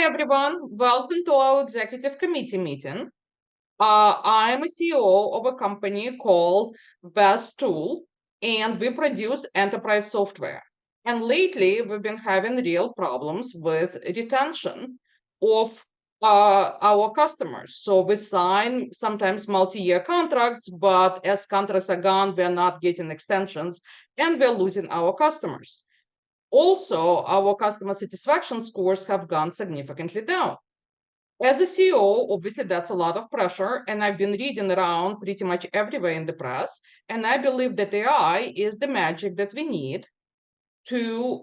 everyone. Welcome to our executive committee meeting. I'm a CEO of a company called Best Tool, and we produce enterprise software. And lately, we've been having real problems with retention of our customers. So we sign sometimes multi-year contracts, but as contracts are gone, we're not getting extensions, and we're losing our customers. Also, our customer satisfaction scores have gone significantly down. As a CEO, obviously that's a lot of pressure, and I've been reading around pretty much everywhere in the press, and I believe that AI is the magic that we need to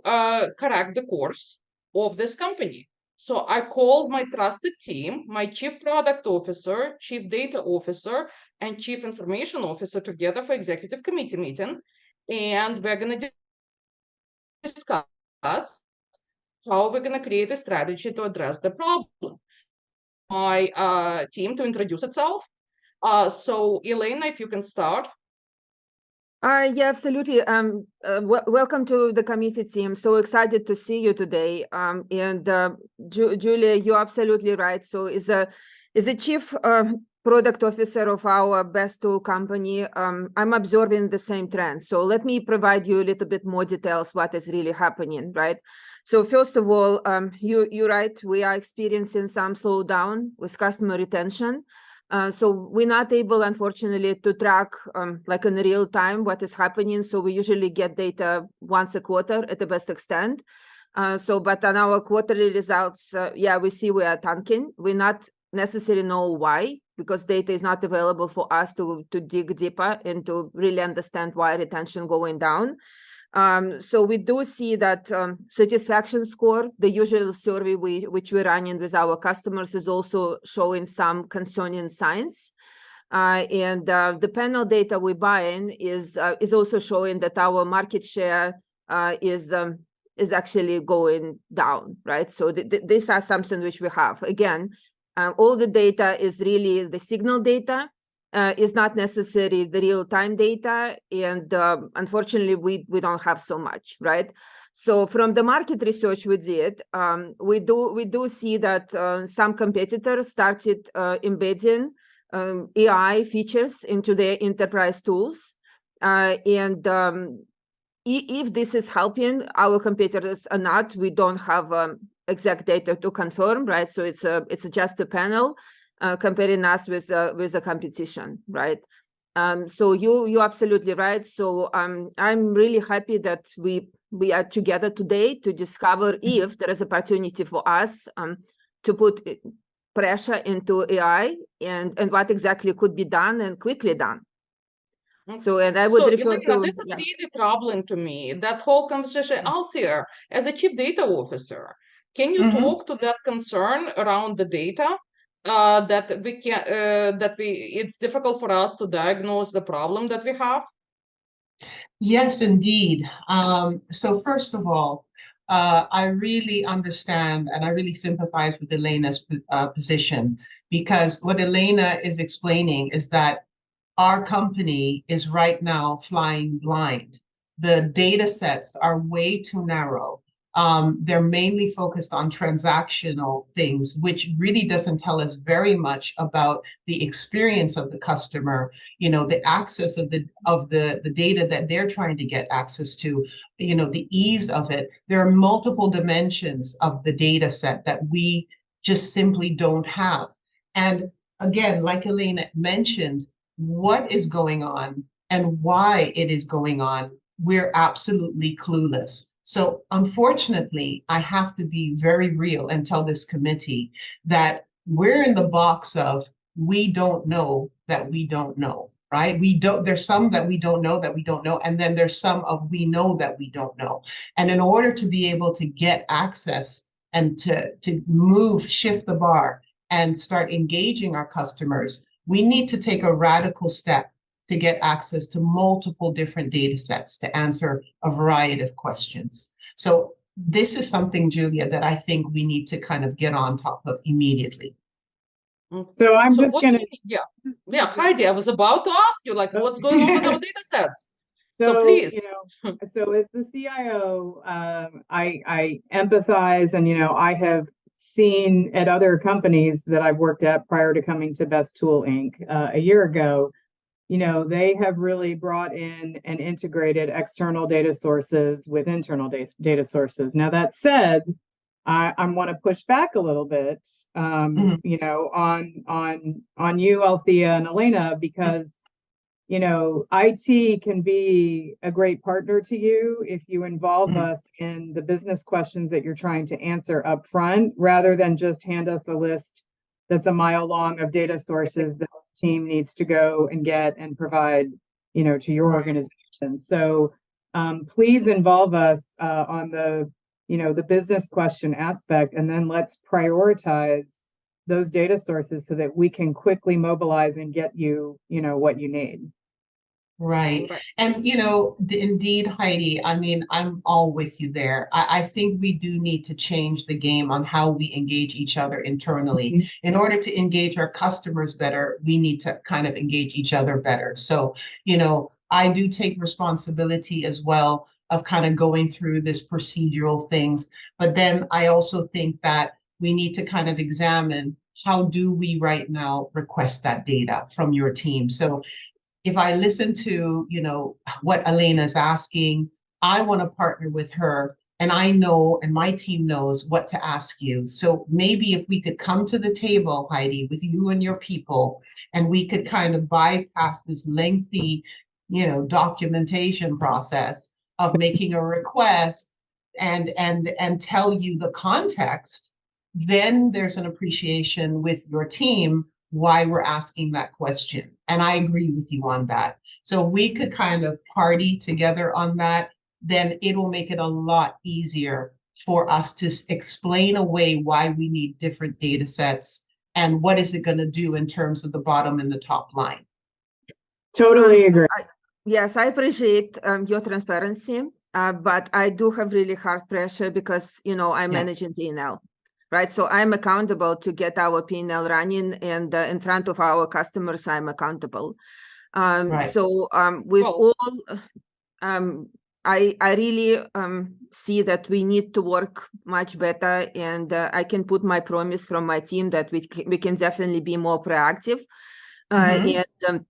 correct the course of this company. So I called my trusted team, my chief product officer, chief data officer, and chief information officer together for executive committee meeting, and we're going to discuss how we're going to create a strategy to address the problem. My team to introduce itself. So Elena, if you can start. Yeah, absolutely. Welcome to the committee team. So excited to see you today. Julia, you're absolutely right. So is a chief product officer of our Best Tool company, I'm observing the same trend. So let me provide you a little bit more details what is really happening, right? So first of all, you're right, we are experiencing some slowdown with customer retention. So we're not able, unfortunately, to track like in real time what is happening. So we usually get data once a quarter at the best extent. But on our quarterly results, yeah, we see we are tanking. We not necessarily know why, because data is not available for us to dig deeper and to really understand why retention going down. So we do see that satisfaction score, the usual survey which we're running with our customers, is also showing some concerning signs. The panel data we're buying is also showing that our market share is actually going down, right? So these are assumptions which we have. Again, all the data is really the signal data. Is not necessarily the real-time data, and unfortunately, we don't have so much, right? So from the market research we did, we do see that some competitors started embedding AI features into their enterprise tools, if this is helping our competitors or not, we don't have exact data to confirm, right? So it's just a panel. Comparing us with the competition, right? So you're absolutely right. So I'm really happy that we are together today to discover if there is opportunity for us to put pressure into AI and what exactly could be done and quickly done. So, and I would refer Elena, to this is really troubling to me, that whole conversation. Althea, as a chief data officer, can you talk to that concern around the data? It's difficult for us to diagnose the problem that we have? Yes, indeed. So first of all, I really understand and I really sympathize with Elena's position, because what Elena is explaining is that our company is right now flying blind. The data sets are way too narrow. They're mainly focused on transactional things, which really doesn't tell us very much about the experience of the customer, you know, the access of the data that they're trying to get access to, you know, the ease of it. There are multiple dimensions of the data set that we just simply don't have. And again, like Elena mentioned, what is going on and why it is going on, we're absolutely clueless. So unfortunately, I have to be very real and tell this committee that we're in the box of we don't know that we don't know, right? There's some that we don't know that we don't know, and then there's some of we know that we don't know. And in order to be able to get access and to shift the bar and start engaging our customers, we need to take a radical step to get access to multiple different data sets to answer a variety of questions. So this is something, Julia, that I think we need to kind of get on top of immediately. So I'm just going to... Yeah, Heidi, I was about to ask you, like, what's going on with our data sets? So please. You know, so as the CIO, I empathize, and, you know, I have seen at other companies that I've worked at prior to coming to Best Tool Inc. A year ago, they have really brought in and integrated external data sources with internal data sources. Now, that said, I want to push back a little bit, on you, Althea and Elena, because IT can be a great partner to you if you involve us in the business questions that you're trying to answer up front, rather than just hand us a list that's a mile long of data sources that the team needs to go and get and provide, to your organization. So please involve us on the business question aspect, and then let's prioritize those data sources so that we can quickly mobilize and get you, what you need. Right. And, indeed, Heidi, I mean, I'm all with you there. I think we do need to change the game on how we engage each other internally. In order to engage our customers better, we need to kind of engage each other better. So, I do take responsibility as well of kind of going through this procedural things. But then I also think that we need to kind of examine, how do we right now request that data from your team? So if I listen to, what Elena's asking, I want to partner with her, and I know, and my team knows what to ask you. So maybe if we could come to the table, Heidi, with you and your people, and we could kind of bypass this lengthy, documentation process of making a request and tell you the context, then there's an appreciation with your team why we're asking that question. And I agree with you on that. So we could kind of party together on that, then it will make it a lot easier for us to explain away why we need different data sets and what is it going to do in terms of the bottom and the top line. Totally agree. Yes, I appreciate your transparency, but I do have really hard pressure because, I'm managing P&L. Right, so I'm accountable to get our P&L running, and in front of our customers, I'm accountable. So with all, I really see that we need to work much better, and I can put my promise from my team that we can definitely be more proactive and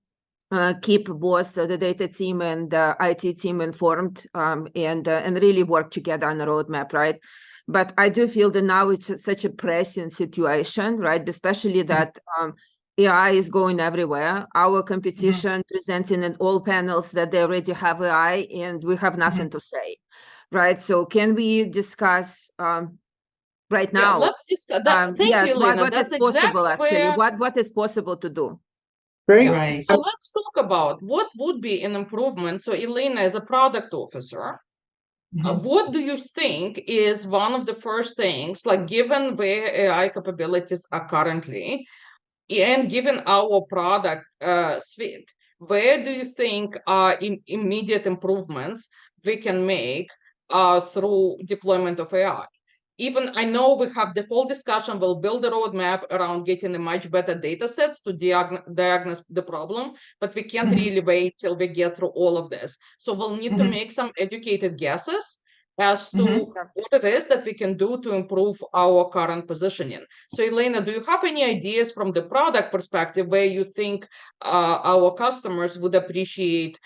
keep both the data team and the IT team informed, and really work together on the roadmap, right? But I do feel that now it's such a pressing situation, right? Especially that AI is going everywhere. Our competition presenting in all panels that they already have AI, and we have nothing to say, right? So can we discuss right now? Yeah, let's discuss that. Thank you, Elena. What is possible, actually? What is possible to do? Great. Right. So let's talk about what would be an improvement. So Elena is a product officer. What do you think is one of the first things, like given where AI capabilities are currently, and given our product suite, where do you think are immediate improvements we can make through deployment of AI? Even I know we have the whole discussion, we'll build a roadmap around getting a much better data sets to diagnose the problem, but we can't really wait till we get through all of this. So we'll need to make some educated guesses as to what it is that we can do to improve our current positioning. So Elena, do you have any ideas from the product perspective where you think our customers would appreciate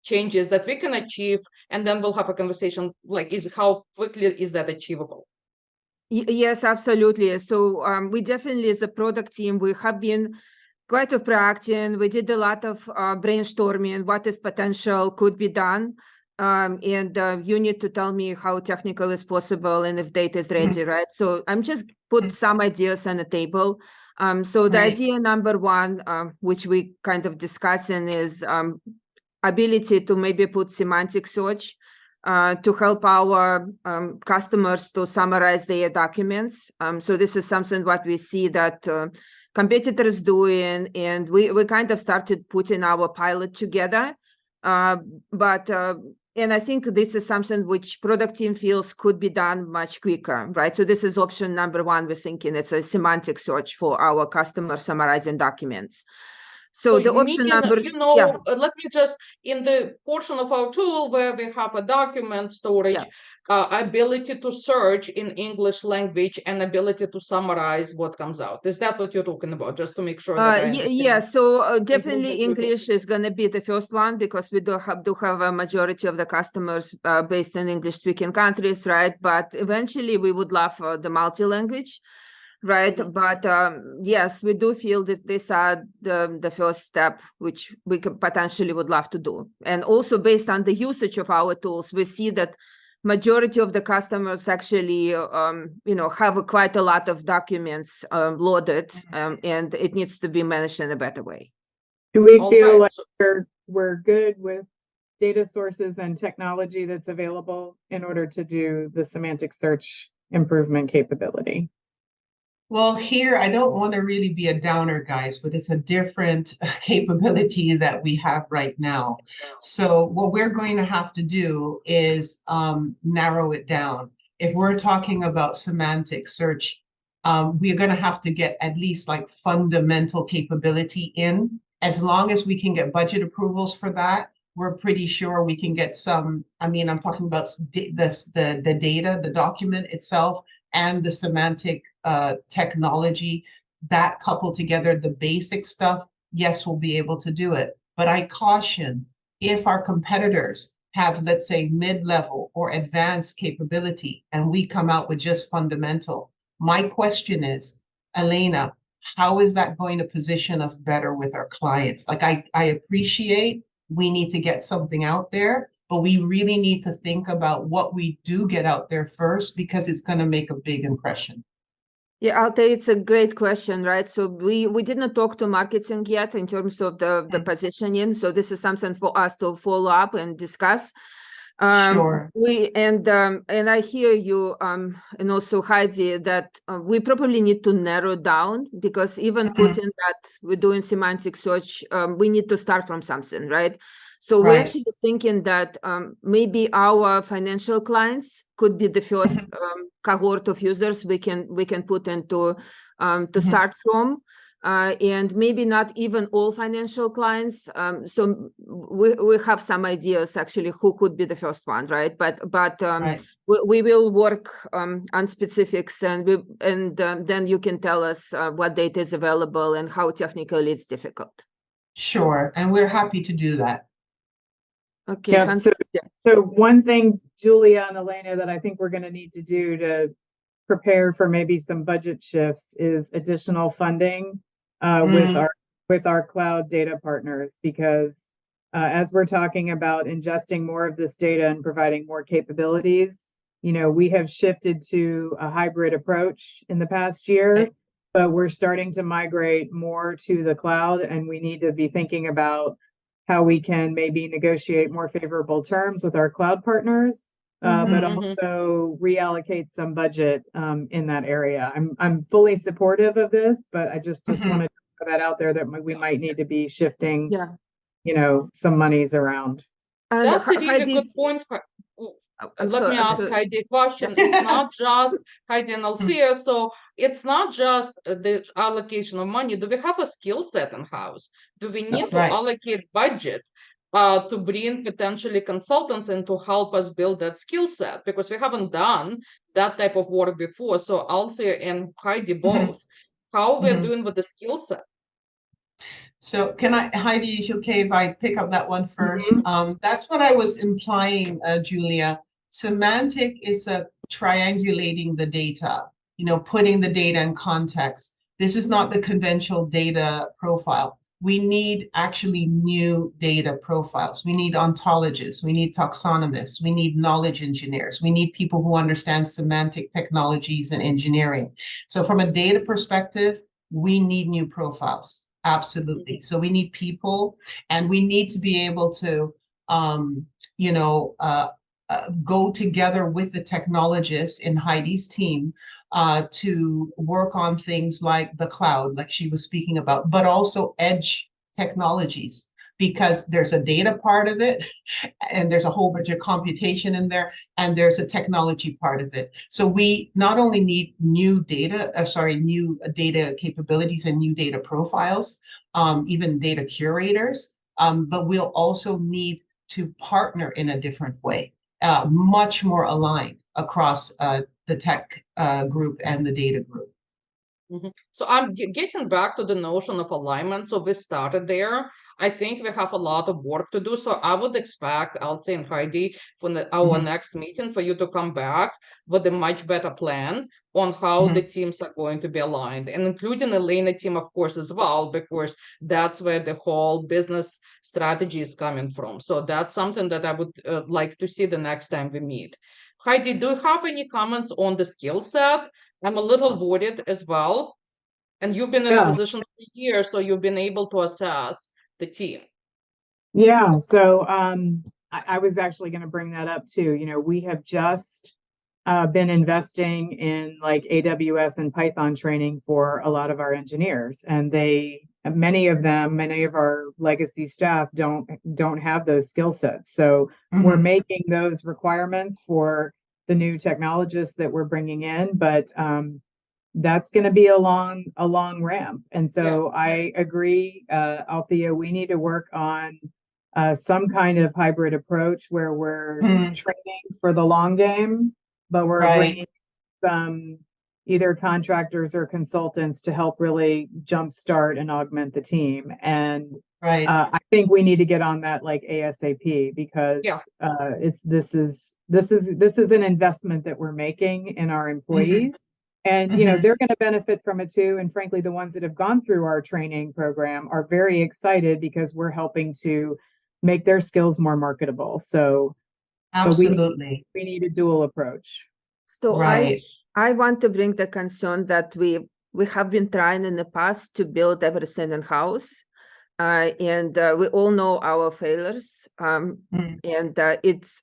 changes that we can achieve? And then we'll have a conversation like, how quickly is that achievable? Yes, absolutely. So we definitely, as a product team, we have been quite proactive. We did a lot of brainstorming, what is potential, could be done. And you need to tell me how technical is possible and if data is ready, right? So I'm just put some ideas on the table. So the idea number one, which we kind of discussing, is ability to maybe put semantic search to help our customers to summarize their documents. So this is something what we see that competitors doing, and we kind of started putting our pilot together. And I think this is something which product team feels could be done much quicker, right? So this is option number one. We're thinking it's a semantic search for our customer summarizing documents. So the option number, yeah. Let me just, in the portion of our tool where we have a document storage, ability to search in English language and ability to summarize what comes out. Is that what you're talking about? Just to make sure that I understand. Yeah, so definitely English is going to be the first one, because we do have a majority of the customers based in English-speaking countries, right? But eventually we would love the multi-language. Right, but yes, we do feel that these are the first step, which we could potentially would love to do. And also based on the usage of our tools, we see that majority of the customers actually, have quite a lot of documents loaded, and it needs to be managed in a better way. Do we feel like we're good with data sources and technology that's available in order to do the semantic search improvement capability? Well, here, I don't want to really be a downer, guys, but it's a different capability that we have right now. So what we're going to have to do is narrow it down. If we're talking about semantic search, we're going to have to get at least like fundamental capability in. As long as we can get budget approvals for that, we're pretty sure we can get some. I mean, I'm talking about the data, the document itself, and the semantic technology, that coupled together, the basic stuff, yes, we'll be able to do it. But I caution, if our competitors have, let's say, mid-level or advanced capability, and we come out with just fundamental, my question is, Elena, how is that going to position us better with our clients? Like, I appreciate we need to get something out there, but we really need to think about what we do get out there first, because it's going to make a big impression. Yeah, Althea, it's a great question, right? So we did not talk to marketing yet in terms of the positioning. So this is something for us to follow up and discuss. Sure. And I hear you, and also Heidi, that we probably need to narrow down, because even putting that we're doing semantic search, we need to start from something, right? So we're actually thinking that maybe our financial clients could be the first cohort of users we can put into to start from. And maybe not even all financial clients. So we have some ideas actually who could be the first one, right? But we will work on specifics, and then you can tell us what data is available and how technically it's difficult. Sure, and we're happy to do that. Okay, yeah, so one thing, Julia and Elena, that I think we're going to need to do to prepare for maybe some budget shifts is additional funding with our cloud data partners, because as we're talking about ingesting more of this data and providing more capabilities, we have shifted to a hybrid approach in the past year, but we're starting to migrate more to the cloud, and we need to be thinking about how we can maybe negotiate more favorable terms with our cloud partners, but also reallocate some budget in that area. I'm fully supportive of this, but I just want to put that out there that we might need to be shifting, some monies around. That's a really good point. Let me ask Heidi a question. It's not just Heidi and Althea. So it's not just the allocation of money. Do we have a skill set in-house? Do we need to allocate budget to bring potentially consultants in to help us build that skill set? Because we haven't done that type of work before. So Althea and Heidi both, how we're doing with the skill set? So Heidi, is it okay if I pick up that one first? That's what I was implying, Julia. Semantic is triangulating the data, putting the data in context. This is not the conventional data profile. We need actually new data profiles. We need ontologists. We need taxonomists. We need knowledge engineers. We need people who understand semantic technologies and engineering. So from a data perspective, we need new profiles. Absolutely. So we need people, and we need to be able to, go together with the technologists in Heidi's team to work on things like the cloud, like she was speaking about, but also edge technologies. because there's a data part of it, and there's a whole bunch of computation in there, and there's a technology part of it. So we not only need new data capabilities and new data profiles, even data curators, but we'll also need to partner in a different way, much more aligned across the tech group and the data group. So I'm getting back to the notion of alignment. So we started there. I think we have a lot of work to do. So I would expect Althea and Heidi for our next meeting for you to come back with a much better plan on how the teams are going to be aligned, and including Elena team, of course, as well, because that's where the whole business strategy is coming from. So that's something that I would like to see the next time we meet. Heidi, do you have any comments on the skill set? I'm a little worried as well. And you've been in a position for years, so you've been able to assess the team. Yeah, so I was actually going to bring that up too. You know, we have just been investing in like AWS and Python training for a lot of our engineers, and many of our legacy staff don't have those skill sets. So we're making those requirements for the new technologists that we're bringing in, but that's going to be a long ramp. And so I agree, Althea, we need to work on some kind of hybrid approach where we're training for the long game, but we're bringing some either contractors or consultants to help really jumpstart and augment the team. And I think we need to get on that like ASAP, because this is an investment that we're making in our employees. And, you know, they're going to benefit from it too. And frankly, the ones that have gone through our training program are very excited because we're helping to make their skills more marketable. So absolutely, we need a dual approach. So I want to bring the concern that we have been trying in the past to build everything in-house. And we all know our failures. And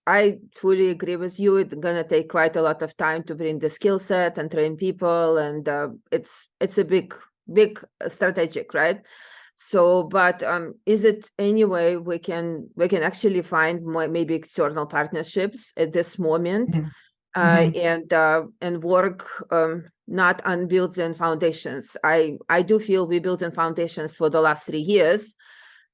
I fully agree with you. It's going to take quite a lot of time to bring the skill set and train people. And it's a big strategic, right? So, but is it any way we can actually find more, maybe external partnerships at this moment, and work not on building foundations? I do feel we built in foundations for the last 3 years,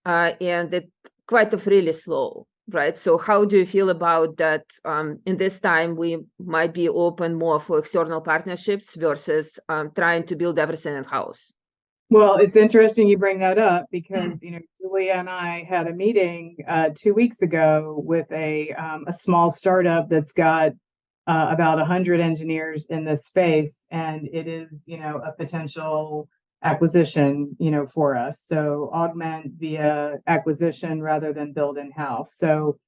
and it quite really slow, right? So how do you feel about that? In this time, we might be open more for external partnerships versus trying to build everything in-house. Well, it's interesting you bring that up, because you know, Julia and I had a meeting 2 weeks ago with a small startup that's got about 100 engineers in this space, and it is, you know, a potential acquisition, you know, for us. So augment via acquisition rather than build in-house. So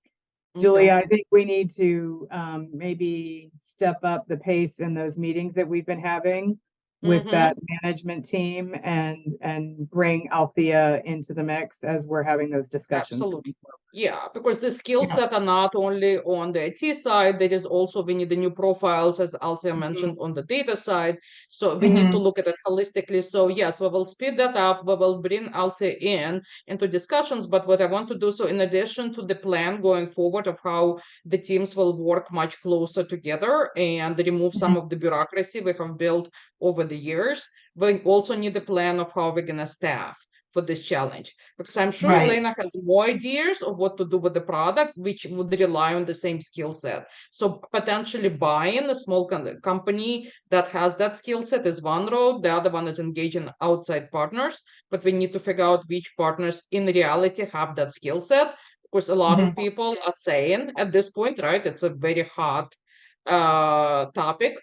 Julia, I think we need to maybe step up the pace in those meetings that we've been having with that management team, and bring Althea into the mix as we're having those discussions. Absolutely. Yeah, because the skill set are not only on the IT side, there is also, we need the new profiles, as Althea mentioned, on the data side. So we need to look at it holistically. So yes, we will speed that up. We will bring Althea into discussions. But what I want to do, so in addition to the plan going forward of how the teams will work much closer together and remove some of the bureaucracy we have built over the years, we also need a plan of how we're going to staff for this challenge, because I'm sure Elena has more ideas of what to do with the product, which would rely on the same skill set. So potentially buying a small company that has that skill set is one road. The other one is engaging outside partners, but we need to figure out which partners in reality have that skill set, because a lot of people are saying at this point, right, it's a very hot topic.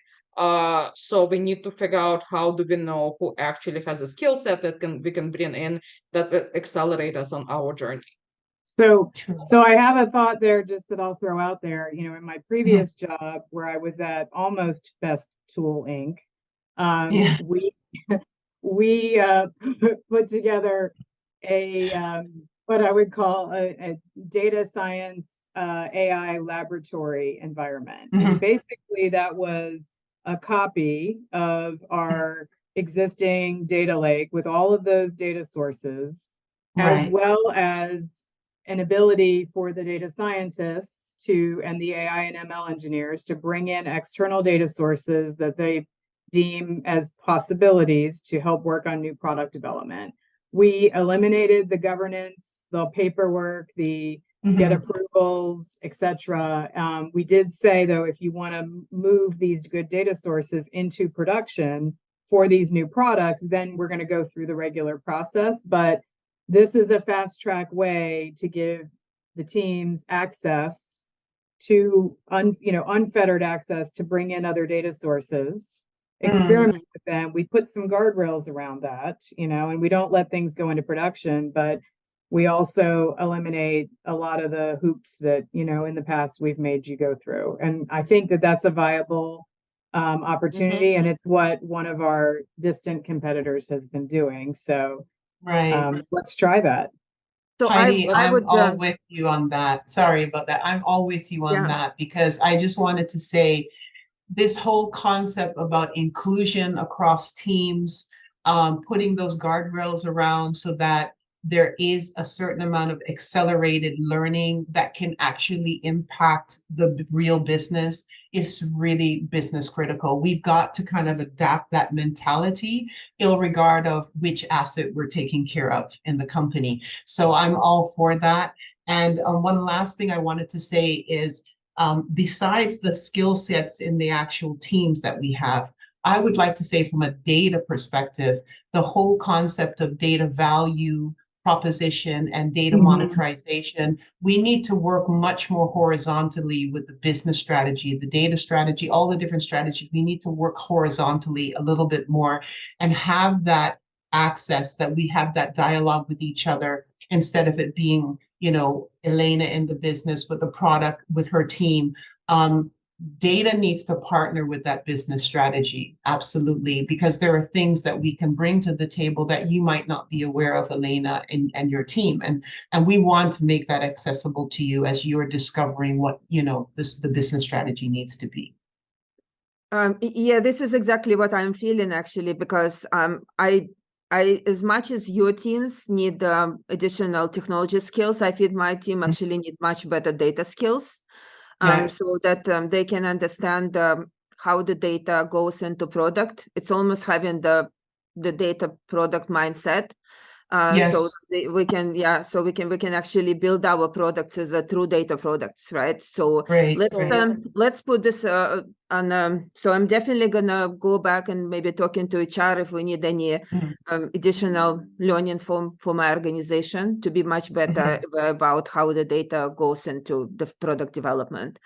So we need to figure out how do we know who actually has a skill set that we can bring in that will accelerate us on our journey. So I have a thought there just that I'll throw out there. You know, in my previous job where I was at almost Best Tool Inc., we put together a what I would call a data science AI laboratory environment. And basically that was a copy of our existing data lake with all of those data sources, as Right. well as an ability for the data scientists and the AI and ML engineers to bring in external data sources that they deem as possibilities to help work on new product development. We eliminated the governance, the paperwork, the get approvals, etc. We did say, though, if you want to move these good data sources into production for these new products, then we're going to go through the regular process. But this is a fast track way to give the teams access to unfettered access to bring in other data sources, experiment with them. We put some guardrails around that, and we don't let things go into production, but we also eliminate a lot of the hoops that, in the past we've made you go through. And I think that that's a viable opportunity, and it's what one of our distant competitors has been doing. So let's try that. So Heidi, I I'm would all with you on that. Sorry about that. I'm all with you on that, because I just wanted to say this whole concept about inclusion across teams, putting those guardrails around so that there is a certain amount of accelerated learning that can actually impact the real business is really business critical. We've got to kind of adapt that mentality, irregardless of which asset we're taking care of in the company. So I'm all for that. And one last thing I wanted to say is, besides the skill sets in the actual teams that we have, I would like to say from a data perspective, the whole concept of data value proposition and data monetization, we need to work much more horizontally with the business strategy, the data strategy, all the different strategies. We need to work horizontally a little bit more and have that access, that we have that dialogue with each other, instead of it being, Elena in the business with the product, with her team. Data needs to partner with that business strategy, absolutely, because there are things that we can bring to the table that you might not be aware of, Elena, and your team. And we want to make that accessible to you as you're discovering what, the business strategy needs to be. Yeah, this is exactly what I'm feeling, actually, because I as much as your teams need additional technology skills, I feel my team actually need much better data skills. So that they can understand how the data goes into product. It's almost having the data product mindset. So we can actually build our products as a true data products, right? So let's put this on. So I'm definitely gonna go back and maybe talking to HR if we need any additional learning for my organization to be much better about how the data goes into the product development.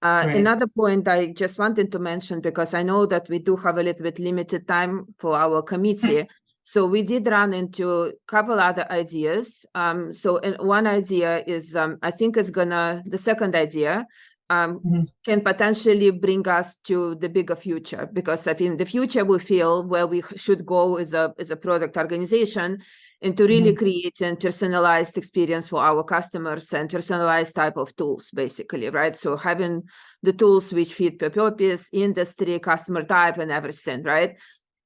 Another point I just wanted to mention, because I know that we do have a little bit limited time for our committee. So we did run into a couple other ideas. So one idea is, I think the second idea can potentially bring us to the bigger future, because I think the future we feel where we should go as a product organization, and to really create a personalized experience for our customers and personalized type of tools, basically, right? So having the tools which fit per purpose, industry, customer type, and everything, right?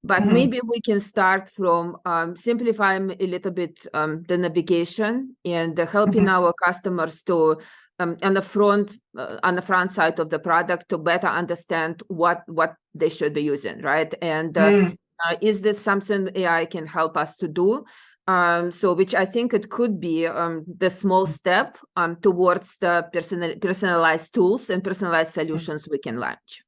But maybe we can start from simplifying a little bit the navigation and helping our customers to on the front side of the product to better understand what they should be using, right? And is this something AI can help us to do? So which I think it could be the small step towards the personalized tools and personalized solutions we can launch.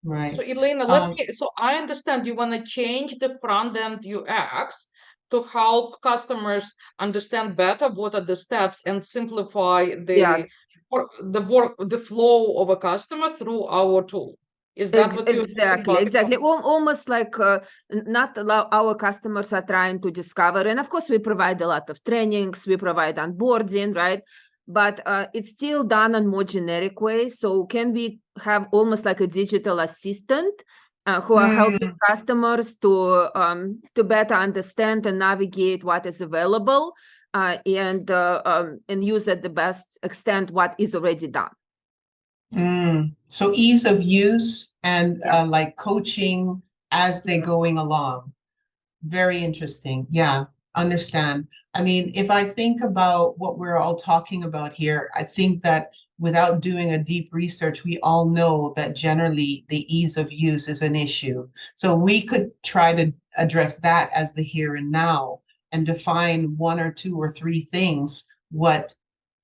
Right. So Elena, so I understand you want to change the front end UX to help customers understand better what are the steps and simplify the flow of a customer through our tool. Is that what you're exactly? Almost like not our customers are trying to discover, and of course we provide a lot of trainings, we provide onboarding, right? But it's still done in more generic way. So can we have almost like a digital assistant who are helping customers to better understand and navigate what is available and use at the best extent what is already done. So ease of use and like coaching as they're going along. Very interesting. Yeah, understand. I mean, if I think about what we're all talking about here, I think that without doing a deep research, we all know that generally the ease of use is an issue. So we could try to address that as the here and now and define one or two or three things what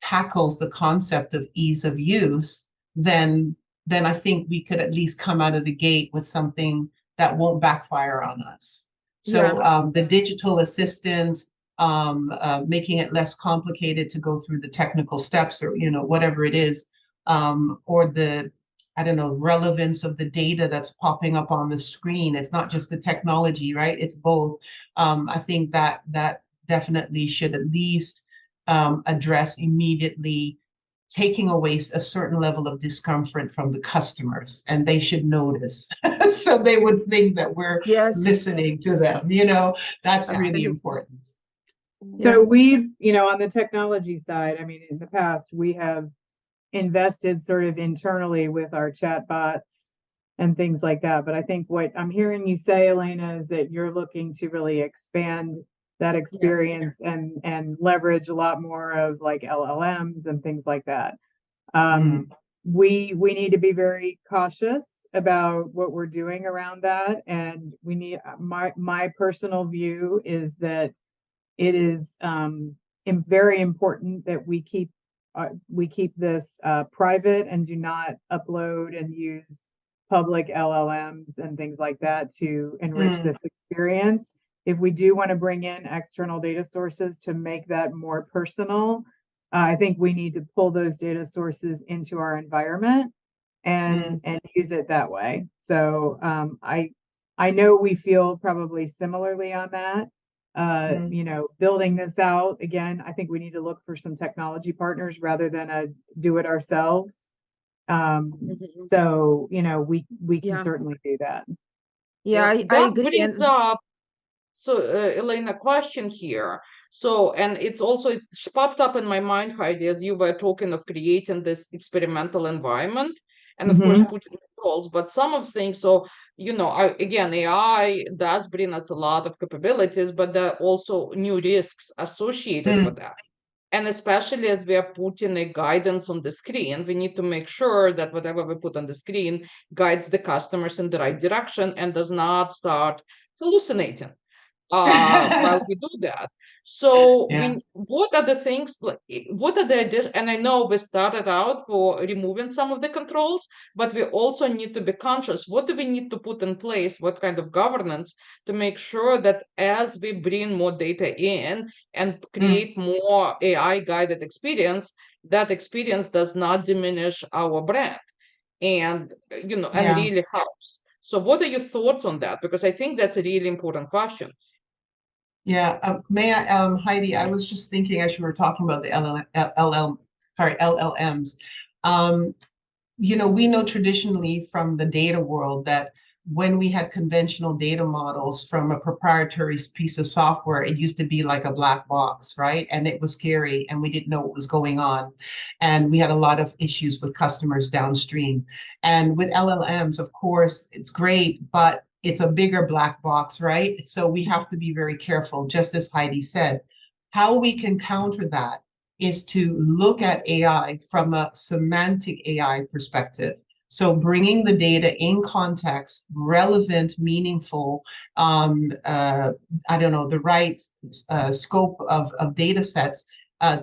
tackles the concept of ease of use, then I think we could at least come out of the gate with something that won't backfire on us. So the digital assistant, making it less complicated to go through the technical steps, or whatever it is, or the, I don't know, relevance of the data that's popping up on the screen. It's not just the technology, right? It's both. I think that definitely should at least address immediately taking away a certain level of discomfort from the customers, and they should notice. So they would think that we're listening to them, that's really important. So we've, on the technology side, I mean, in the past, we have invested sort of internally with our chatbots and things like that. But I think what I'm hearing you say, Elena, is that you're looking to really expand that experience and leverage a lot more of like LLMs and things like that. We need to be very cautious about what we're doing around that. And we need, my personal view is that it is very important that we keep this private and do not upload and use public LLMs and things like that to enrich this experience. If we do want to bring in external data sources to make that more personal, I think we need to pull those data sources into our environment and use it that way. So I know we feel probably similarly on that. Building this out again, I think we need to look for some technology partners rather than do it ourselves. So we can certainly do that. I agree. Brings up, so Elena, question here. So, and it's also, it popped up in my mind, Heidi, as you were talking of creating this experimental environment, and of course putting controls, but some of things, so again, AI does bring us a lot of capabilities, but there are also new risks associated with that. And especially as we are putting a guidance on the screen, we need to make sure that whatever we put on the screen guides the customers in the right direction and does not start hallucinating while we do that. So what are the things, what are the, and I know we started out for removing some of the controls, but we also need to be conscious, what do we need to put in place, what kind of governance to make sure that as we bring more data in and create more AI guided experience, that experience does not diminish our brand and, and really helps. So what are your thoughts on that? Because I think that's a really important question. Yeah, may I, Heidi, I was just thinking as you were talking about the LLMs. We know traditionally from the data world that when we had conventional data models from a proprietary piece of software, it used to be like a black box, right? And it was scary and we didn't know what was going on. And we had a lot of issues with customers downstream. And with LLMs, of course, it's great, but it's a bigger black box, right? So we have to be very careful, just as Heidi said. How we can counter that is to look at AI from a semantic AI perspective. So bringing the data in context, relevant, meaningful, the right scope of data sets,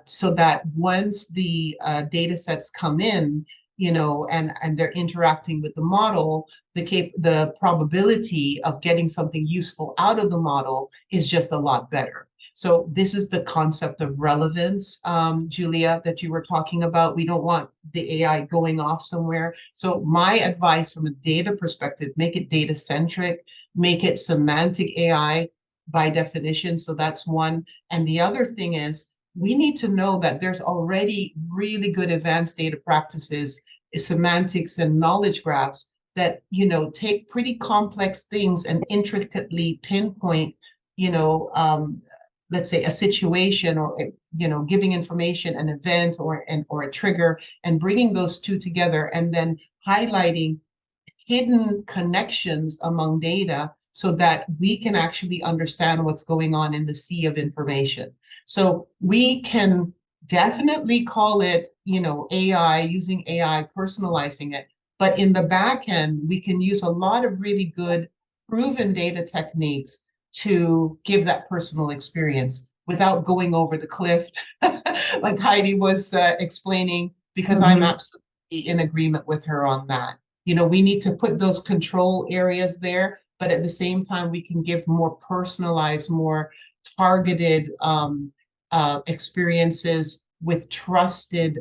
so that once the data sets come in, and they're interacting with the model, the probability of getting something useful out of the model is just a lot better. So this is the concept of relevance, Julia, that you were talking about. We don't want the AI going off somewhere. So my advice from a data perspective, make it data-centric, make it semantic AI by definition. So that's one. And the other thing is, we need to know that there's already really good advanced data practices, semantics and knowledge graphs that, take pretty complex things and intricately pinpoint, let's say a situation or, giving information, an event or a trigger, and bringing those two together and then highlighting hidden connections among data so that we can actually understand what's going on in the sea of information. So we can definitely call it, AI, using AI, personalizing it. But in the back end, we can use a lot of really good proven data techniques to give that personal experience without going over the cliff, like Heidi was explaining, because I'm absolutely in agreement with her on that. We need to put those control areas there, but at the same time, we can give more personalized, more targeted experiences with trusted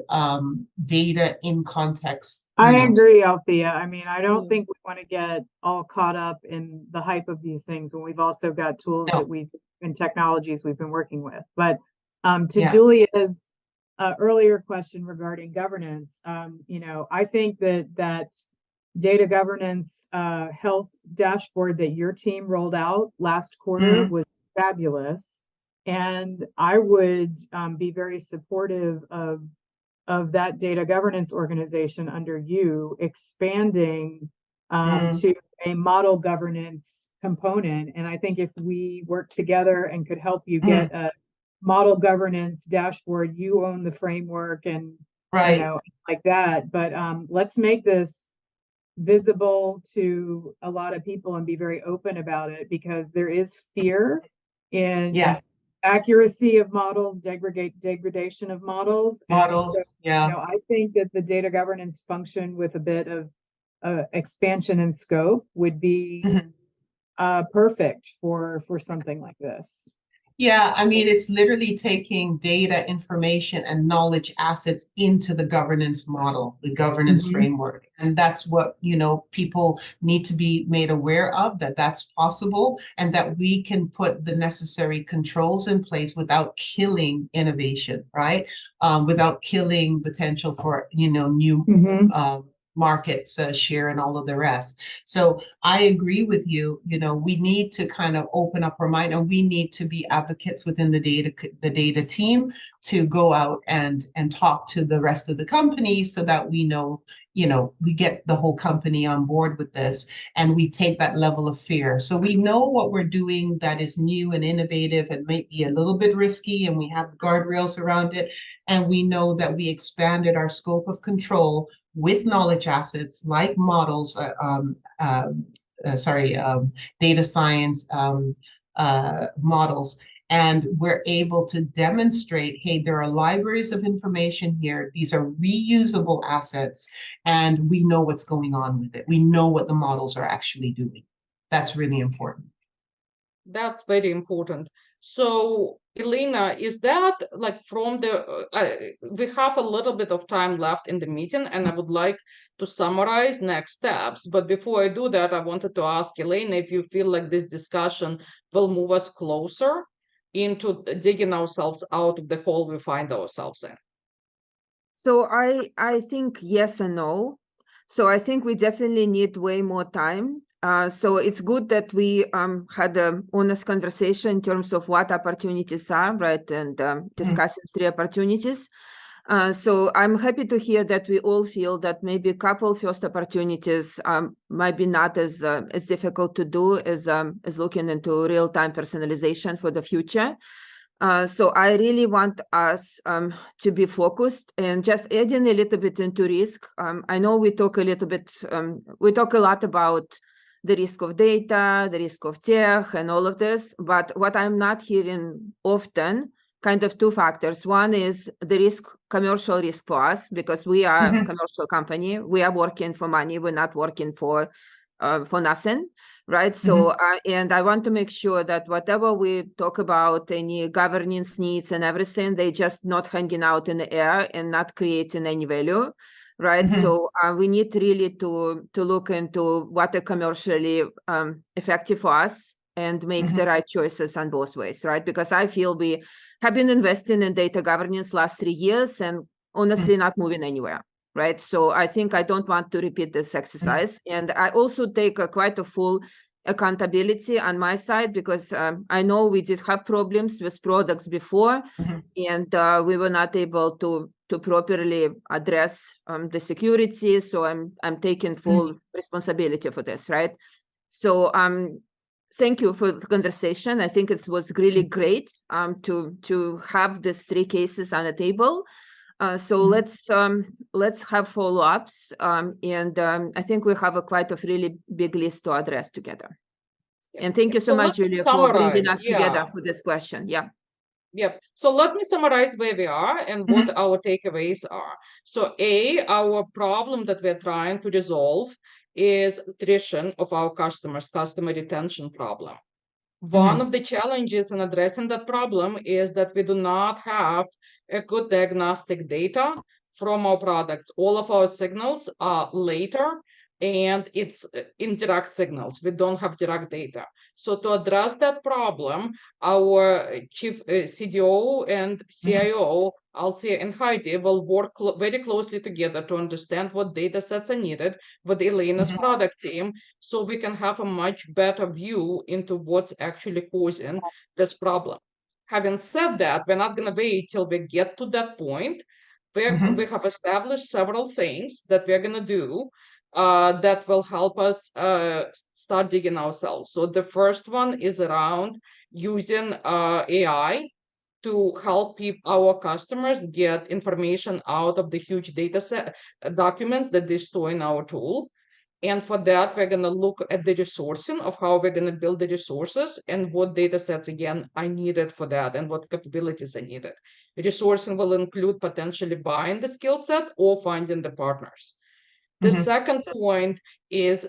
data in context. I agree, Althea. I mean, I don't think we want to get all caught up in the hype of these things when we've also got tools and technologies we've been working with. But to Julia's earlier question regarding governance, I think that data governance health dashboard that your team rolled out last quarter was fabulous. And I would be very supportive of that data governance organization under you expanding to a model governance component. And I think if we work together and could help you get a model governance dashboard, you own the framework and like that. But let's make this visible to a lot of people and be very open about it, because there is fear in accuracy of models, degradation of models. So, I think that the data governance function with a bit of expansion and scope would be perfect for something like this. Yeah, I mean, it's literally taking data, information, and knowledge assets into the governance model, the governance framework. And that's what, people need to be made aware of, that that's possible, and that we can put the necessary controls in place without killing innovation, right? Without killing potential for, new market share and all of the rest. So I agree with you. We need to kind of open up our mind, and we need to be advocates within the data team to go out and talk to the rest of the company, so that we know, we get the whole company on board with this, and we take that level of fear. So we know what we're doing that is new and innovative and might be a little bit risky, and we have guardrails around it. And we know that we expanded our scope of control with knowledge assets like models, data science models. And we're able to demonstrate, hey, there are libraries of information here. These are reusable assets, and we know what's going on with it. We know what the models are actually doing. That's really important. That's very important. So, Elena, is that like from the, we have a little bit of time left in the meeting, and I would like to summarize next steps. But before I do that, I wanted to ask Elena if you feel like this discussion will move us closer into digging ourselves out of the hole we find ourselves in. So I think yes and no. So I think we definitely need way more time. So it's good that we had an honest conversation in terms of what opportunities are, right, and discussing 3 opportunities. So I'm happy to hear that we all feel that maybe a couple first opportunities might be not as difficult to do as looking into real-time personalization for the future. So I really want us to be focused, and just adding a little bit into risk. I know we talk a lot about the risk of data, the risk of tech, and all of this. But what I'm not hearing often, kind of 2 factors. One is the commercial risk for us, because we are a commercial company. We are working for money. We're not working for nothing, right? So, and I want to make sure that whatever we talk about, any governance needs and everything, they just not hanging out in the air and not creating any value. Right. So we need really to look into what are commercially effective for us and make the right choices on both ways. Right. Because I feel we have been investing in data governance last 3 years and honestly not moving anywhere. Right. So I think I don't want to repeat this exercise. And I also take quite a full accountability on my side, because I know we did have problems with products before, and we were not able to properly address the security. So I'm taking full responsibility for this, right? So thank you for the conversation. I think it was really great to have these 3 cases on the table. So let's have follow-ups, and I think we have quite a really big list to address together. And thank you so much, Julia, for bringing us together for this question. Yeah. Yep. So let me summarize where we are and what our takeaways are. So our problem that we're trying to resolve is attrition of our customers, customer retention problem. One of the challenges in addressing that problem is that we do not have a good diagnostic data from our products. All of our signals are later, and it's indirect signals. We don't have direct data. So to address that problem, our chief CDO and CIO, Althea and Heidi, will work very closely together to understand what data sets are needed with Elena's product team, so we can have a much better view into what's actually causing this problem. Having said that, we're not going to wait till we get to that point. We have established several things that we're going to do that will help us start digging ourselves. So the first one is around using AI to help our customers get information out of the huge data set documents that they store in our tool. And for that, we're going to look at the resourcing of how we're going to build the resources and what data sets, again, are needed for that and what capabilities are needed. Resourcing will include potentially buying the skill set or finding the partners. The second point is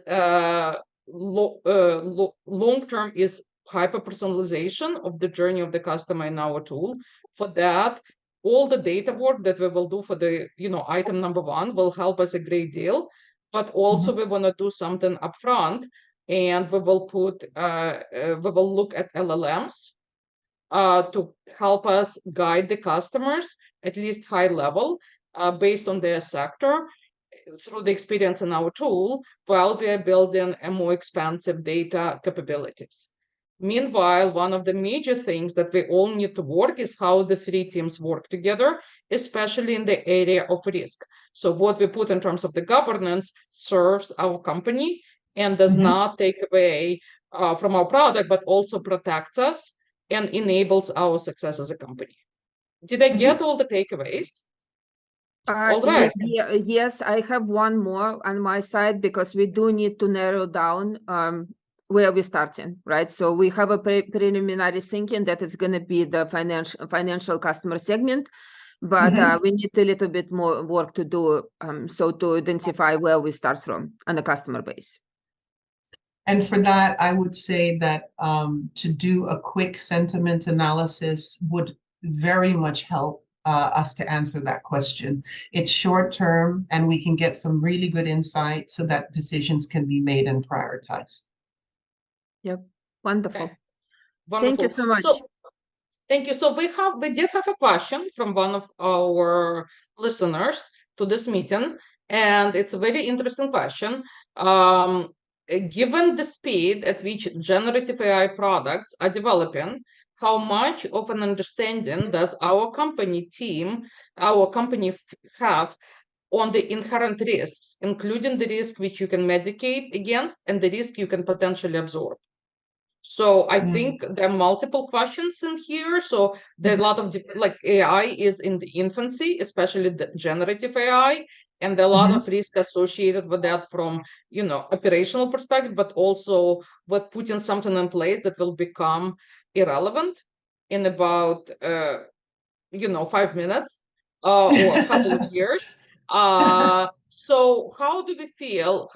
long-term is hyper-personalization of the journey of the customer in our tool. For that, all the data work that we will do for the item number 1 will help us a great deal. But also we want to do something upfront, and we will look at LLMs to help us guide the customers, at least high level, based on their sector, through the experience in our tool, while we are building a more expansive data capabilities. Meanwhile, one of the major things that we all need to work is how the 3 teams work together, especially in the area of risk. So what we put in terms of the governance serves our company and does not take away from our product, but also protects us and enables our success as a company. Did I get all the takeaways? All right. Yes, I have one more on my side, because we do need to narrow down where we're starting, right? So we have a preliminary thinking that it's going to be the financial customer segment, but we need a little bit more work to do, so to identify where we start from on the customer base. And for that, I would say that to do a quick sentiment analysis would very much help us to answer that question. It's short term, and we can get some really good insight so that decisions can be made and prioritized. Yep, wonderful. Okay. Wonderful. Thank you so much. Thank you. So we did have a question from one of our listeners to this meeting, and it's a very interesting question. Given the speed at which generative AI products are developing, how much of an understanding does our company have on the inherent risks, including the risk which you can mitigate against and the risk you can potentially absorb? So I think there are multiple questions in here. So there are a lot of AI is in the infancy, especially the generative AI, and there are a lot of risk associated with that from operational perspective, but also with putting something in place that will become irrelevant in about 5 minutes or a couple of years. So how do we feel?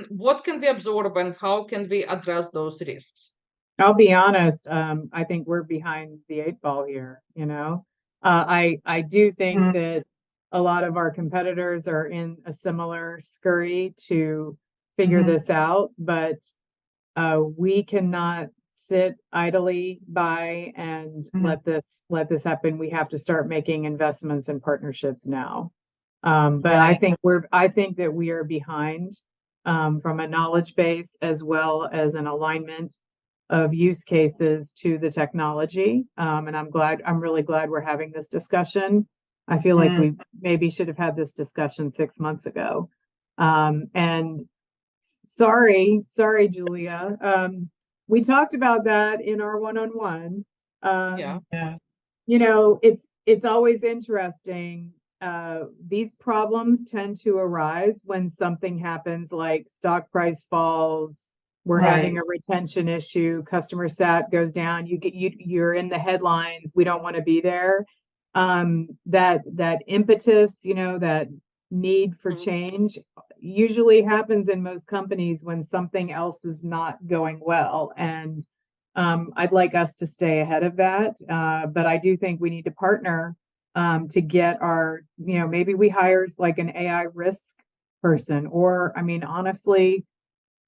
What can we absorb, and how can we address those risks? I'll be honest, I think we're behind the 8 ball here, I do think that a lot of our competitors are in a similar scurry to figure this out, but we cannot sit idly by and let this happen. We have to start making investments and partnerships now. But I think that we are behind from a knowledge base as well as an alignment of use cases to the technology. And I'm really glad we're having this discussion. I feel like we maybe should have had this discussion 6 months ago. And sorry, Julia. we talked about that in our one-on-one. Yeah. You know, it's always interesting. These problems tend to arise when something happens, like stock price falls, we're having a retention issue, customer sat goes down, you're in the headlines, we don't want to be there. That impetus, you know, that need for change usually happens in most companies when something else is not going well. And I'd like us to stay ahead of that. But I do think we need to partner to get our, you know, maybe we hire like an AI risk person, or, I mean, honestly,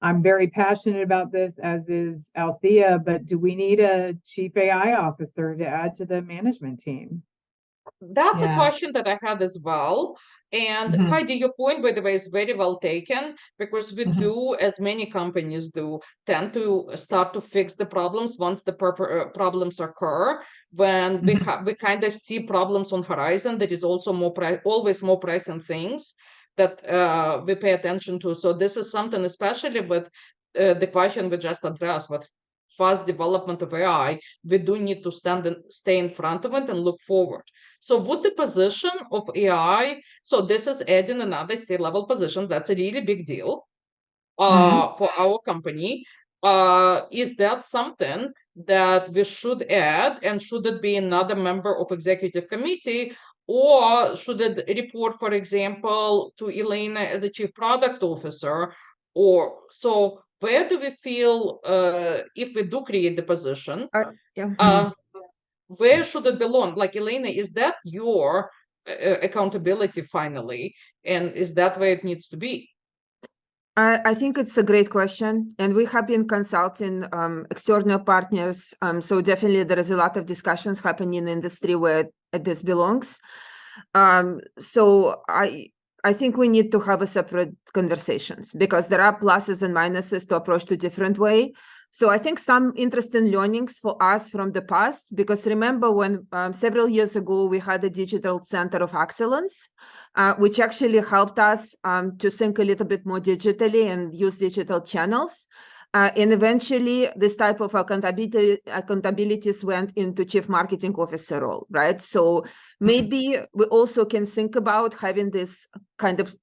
I'm very passionate about this, as is Althea, but do we need a chief AI officer to add to the management team? That's a question that I had as well. And Heidi, your point, by the way, is very well taken, because we do, as many companies do, tend to start to fix the problems once the problems occur. When we kind of see problems on horizon, there is also always more present things that we pay attention to. So this is something, especially with the question we just addressed, with fast development of AI, we do need to stay in front of it and look forward. So would the position of AI, so this is adding another C-level position, that's a really big deal for our company. Is that something that we should add, and should it be another member of executive committee, or should it report, for example, to Elena as a chief product officer? Or so where do we feel, if we do create the position, where should it belong? Like, Elena, is that your accountability finally? And is that where it needs to be? I think it's a great question, and we have been consulting external partners. So definitely there is a lot of discussions happening in the industry where this belongs. So I think we need to have a separate conversations, because there are pluses and minuses to approach to different way. So I think some interesting learnings for us from the past, because remember when several years ago we had a digital center of excellence, which actually helped us to think a little bit more digitally and use digital channels. And eventually this type of accountabilities went into chief marketing officer role, right? So maybe we also can think about having this kind of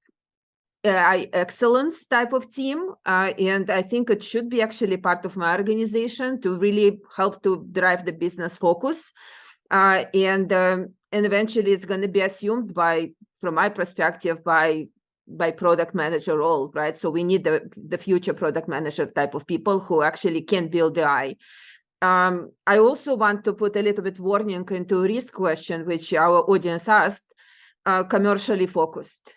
AI excellence type of team. And I think it should be actually part of my organization to really help to drive the business focus. And eventually it's going to be assumed by, from my perspective, by product manager role, right? So we need the future product manager type of people who actually can build AI. I also want to put a little bit warning into risk question, which our audience asked, commercially focused,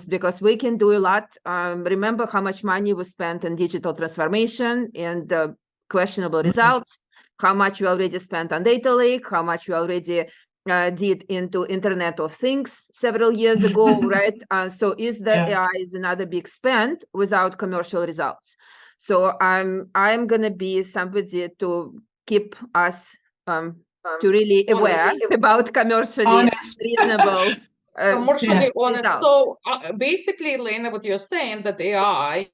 because we can do a lot. Remember how much money we spent on digital transformation and questionable results, how much we already spent on data lake, how much we already did into Internet of Things several years ago, right? So is the AI is another big spend without commercial results. So I'm gonna be somebody to keep us to really aware about commercially reasonable. Commercially honest. Results. So basically, Elena, what you're saying, that AI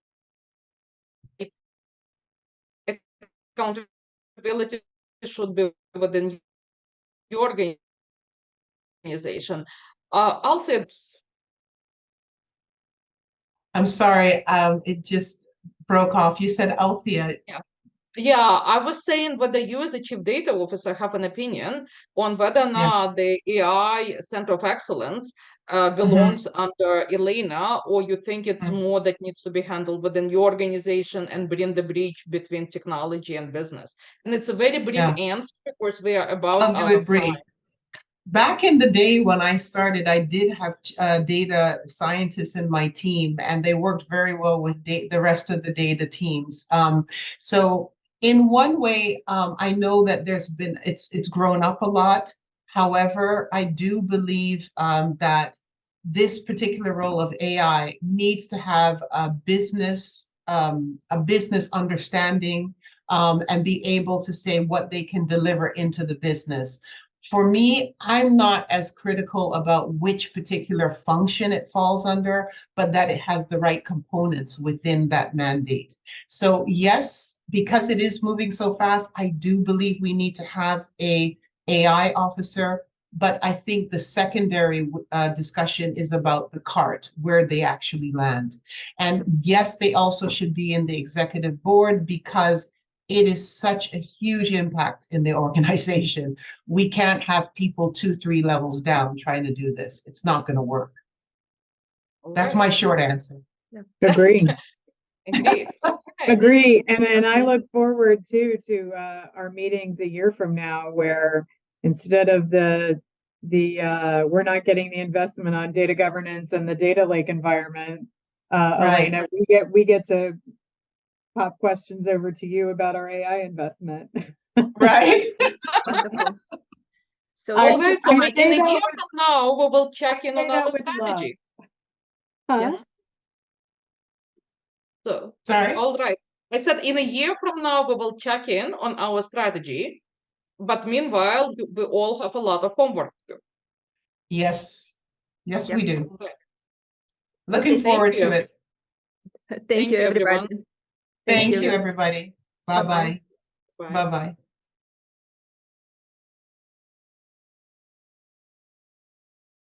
accountability should be within your organization. Althea, I'm sorry, it just broke off. You said Althea. yeah, I was saying whether you as a chief data officer have an opinion on whether or not the AI Center of Excellence belongs under Elena, or you think it's more that needs to be handled within your organization and bring the bridge between technology and business. And it's a very brief answer, because we are about I'll do it brief. Back in the day when I started, I did have data scientists in my team, and they worked very well with the rest of the data teams. So in one way, I know that it's grown up a lot. However, I do believe that this particular role of AI needs to have a business understanding and be able to say what they can deliver into the business. For me, I'm not as critical about which particular function it falls under, but that it has the right components within that mandate. So yes, because it is moving so fast, I do believe we need to have a AI officer, but I think the secondary discussion is about the cart, where they actually land. And yes, they also should be in the executive board because it is such a huge impact in the organization. We can't have people 2-3 levels down trying to do this. It's not going to work. That's my short answer. Agree. Agree. Okay. Agree. And then I look forward to our meetings a year from now, where instead of the we're not getting the investment on data governance and the data lake environment, Right. Elena, we get to pop questions over to you about our AI investment. Right. Wonderful. So All thank you right, so so much. in a that year with- from now, we will check I in say on that our with love. strategy. Huh? Yes. So, Sorry. all right. I said in a year from now, we will check in on our strategy. But meanwhile, we all have a lot of homework to do. Yes. Yes, Yep. we do. All right. Looking Thank forward you. to it. Thank you, you, everyone. everybody. Thank you. you, everybody. Bye-bye. Bye. Bye-bye.